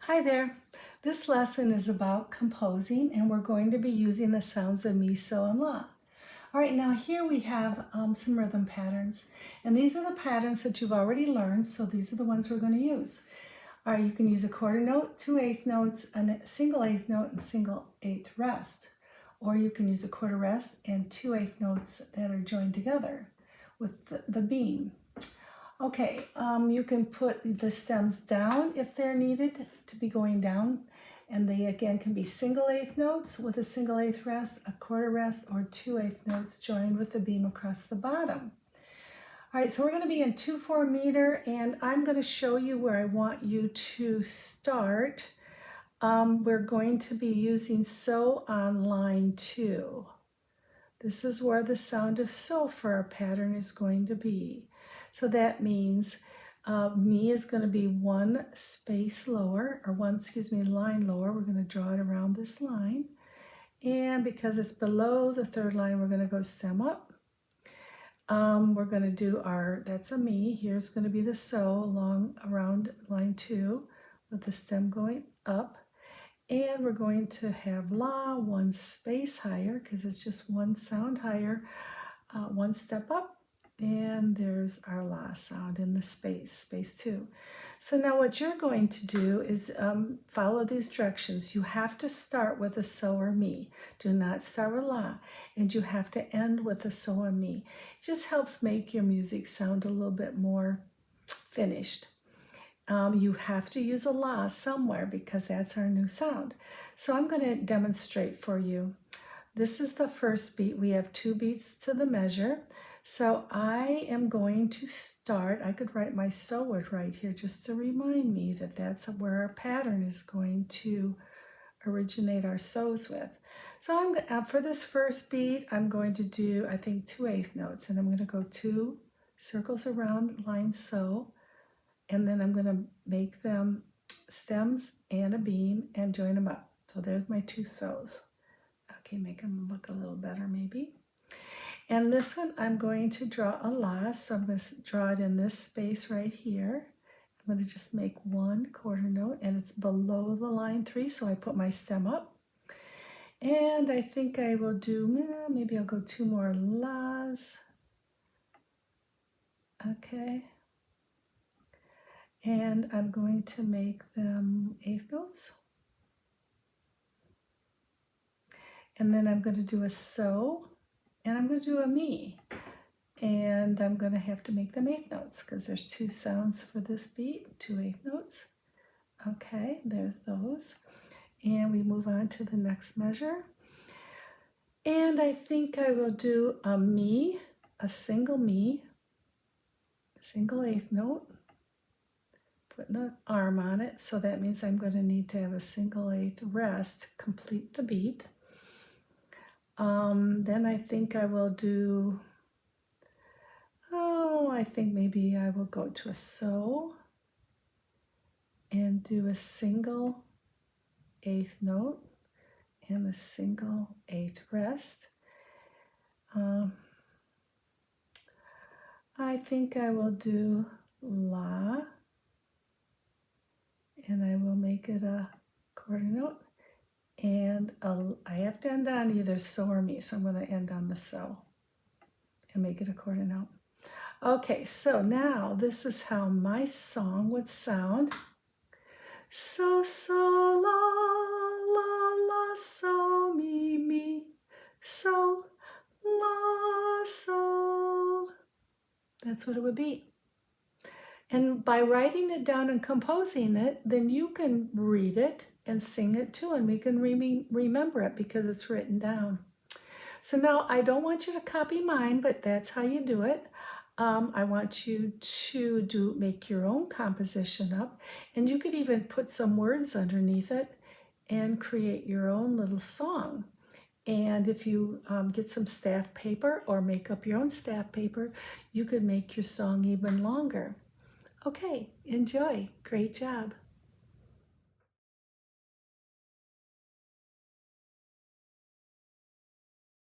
Hi there. This lesson is about composing, and we're going to be using the sounds of mi, so, and la. All right, now here we have some rhythm patterns, and these are the patterns that you've already learned, so these are the ones we're going to use. All right, you can use a quarter note, 2/8 notes, a single eighth note, and single eighth rest. Or you can use a quarter rest and 2/8 notes that are joined together with the beam. Okay, you can put the stems down if they're needed to be going down, and they again can be single eighth notes with a single eighth rest, a quarter rest, or 2/8 notes joined with the beam across the bottom. All right, so we're going to be in 2/4 meter, and I'm going to show you where I want you to start. We're going to be using so on line 2. This is where the sound of so for our pattern is going to be. So that means mi is going to be one space lower, or line lower. We're going to draw it around this line. And because it's below the third line, we're going to go stem up. We're going to do that's a mi. Here's going to be the so along around line 2 with the stem going up. And we're going to have la one space higher because it's just one sound higher, one step up. And there's our la sound in the space 2. So now what you're going to do is follow these directions. You have to start with a so or mi. Do not start with la. And you have to end with a so or mi. It just helps make your music sound a little bit more finished. You have to use a la somewhere because that's our new sound. So I'm going to demonstrate for you. This is the first beat. We have 2 beats to the measure. So I am going to start. I could write my so word right here just to remind me that that's where our pattern is going to originate our so's with. So for this first beat, I'm going to do, I think, 2/8 notes. And I'm going to go 2 circles around line so. And then I'm going to make them stems and a beam and join them up. So there's my 2 so's. Okay, make them look a little better maybe. And this one I'm going to draw a la, so I'm going to draw it in this space right here. I'm going to just make 1 quarter note, and it's below the line 3, so I put my stem up. And I think I will do, maybe I'll go 2 more las. Okay. And I'm going to make them eighth notes. And then I'm going to do a so, and I'm going to do a mi. And I'm going to have to make them eighth notes because there's 2 sounds for this beat, 2 eighth notes. Okay, there's those. And we move on to the next measure. And I think I will do a mi, a single mi, single eighth note, putting an arm on it. So that means I'm going to need to have a single eighth rest to complete the beat. Then I think I will do, I think maybe I will go to a so and do a single eighth note and a single eighth rest. I think I will do la, and I will make it a quarter note. And I have to end on either so or mi, so I'm going to end on the so and make it a quarter note. Okay, so now this is how my song would sound. So, so, la, la, la, so, mi, mi, so, la, so. That's what it would be. And by writing it down and composing it, then you can read it and sing it too, and we can remember it because it's written down. So now I don't want you to copy mine, but that's how you do it. I want you to make your own composition up, and you could even put some words underneath it and create your own little song. And if you get some staff paper or make up your own staff paper, you could make your song even longer. Okay, enjoy. Great job.